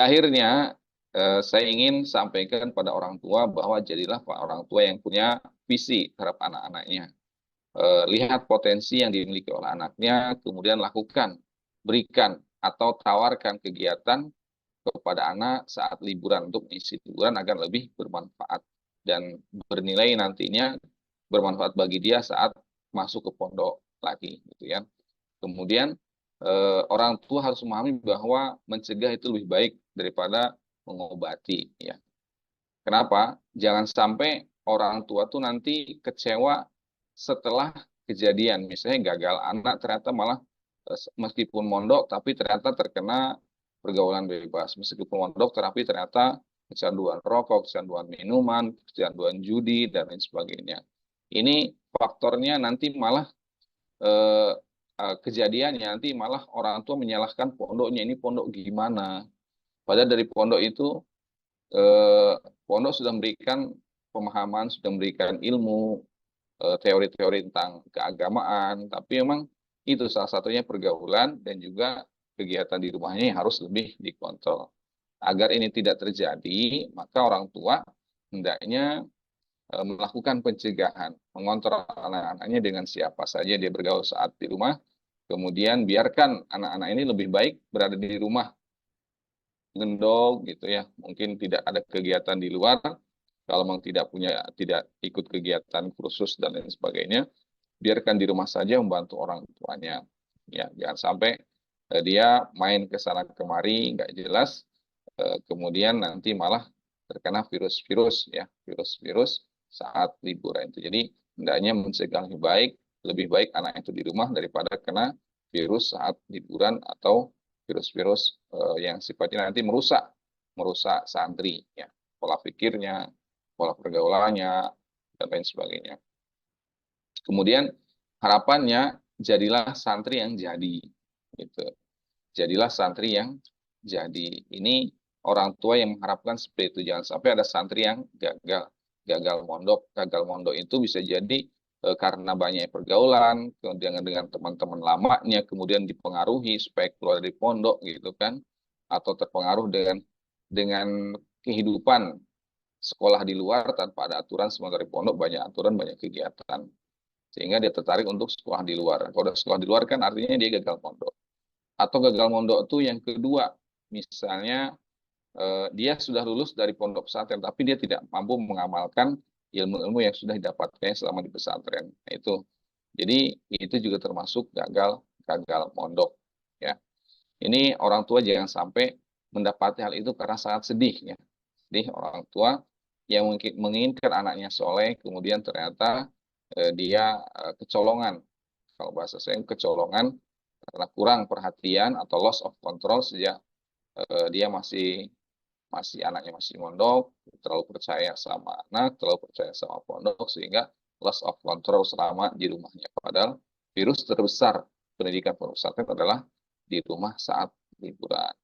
Akhirnya, saya ingin sampaikan pada orang tua bahwa jadilah orang tua yang punya visi terhadap anak-anaknya. Lihat potensi yang dimiliki oleh anaknya, kemudian lakukan, berikan, atau tawarkan kegiatan kepada anak saat liburan untuk mengisi liburan agar lebih bermanfaat dan bernilai nantinya bermanfaat bagi dia saat masuk ke pondok lagi, gitu ya. Kemudian orang tua harus memahami bahwa mencegah itu lebih baik daripada mengobati, ya. Kenapa? Jangan sampai orang tua tuh nanti kecewa setelah kejadian. Misalnya gagal anak ternyata malah meskipun mondok tapi ternyata terkena pergaulan bebas. Meskipun mondok tapi ternyata kecanduan rokok, kecanduan minuman, kecanduan judi dan lain sebagainya. Ini faktornya nanti malah eh, kejadiannya nanti malah orang tua menyalahkan pondoknya, ini pondok gimana. Padahal dari pondok itu eh, pondok sudah memberikan pemahaman, sudah memberikan ilmu, teori-teori tentang keagamaan, tapi memang itu salah satunya pergaulan dan juga kegiatan di rumahnya yang harus lebih dikontrol. Agar ini tidak terjadi, maka orang tua hendaknya melakukan pencegahan, mengontrol anak-anaknya dengan siapa saja dia bergaul saat di rumah, kemudian biarkan anak-anak ini lebih baik berada di rumah, gendong gitu ya, mungkin tidak ada kegiatan di luar, kalau memang tidak ikut kegiatan kursus dan lain sebagainya, biarkan di rumah saja membantu orang tuanya. Ya, jangan sampai dia main ke sana kemari nggak jelas, kemudian nanti malah terkena virus-virus ya, virus-virus saat liburan itu. Jadi hendaknya mencegah lebih baik anak itu di rumah daripada kena virus saat liburan atau virus-virus yang sifatnya nanti merusak merusak santri ya, pola pikirnya, pola pergaulannya dan lain sebagainya. Kemudian harapannya jadilah santri yang jadi, gitu. Jadilah santri yang jadi. Ini orang tua yang mengharapkan seperti itu. Jangan sampai ada santri yang gagal mondok. Gagal mondok itu bisa jadi karena banyak pergaulan, kemudian dengan teman-teman lamanya, kemudian dipengaruhi supaya keluar dari pondok gitu kan, atau terpengaruh dengan kehidupan sekolah di luar tanpa ada aturan, sementara di pondok banyak aturan, banyak kegiatan sehingga dia tertarik untuk sekolah di luar. Kalau udah sekolah di luar kan artinya dia gagal mondok. Atau gagal mondok itu yang kedua, misalnya dia sudah lulus dari pondok pesantren tapi dia tidak mampu mengamalkan ilmu-ilmu yang sudah didapatkan selama di pesantren. Nah, itu. Jadi itu juga termasuk gagal gagal mondok ya. Ini orang tua jangan sampai mendapati hal itu karena sangat sedih ya. Sedih orang tua yang mungkin menginginkan anaknya soleh, kemudian ternyata dia kecolongan. Kalau bahasa saya kecolongan karena kurang perhatian atau loss of control sejak dia masih masih anaknya masih mondok, terlalu percaya sama anak, terlalu percaya sama pondok sehingga loss of control selama di rumahnya. Padahal virus terbesar pendidikan pondok pesantren adalah di rumah saat liburan.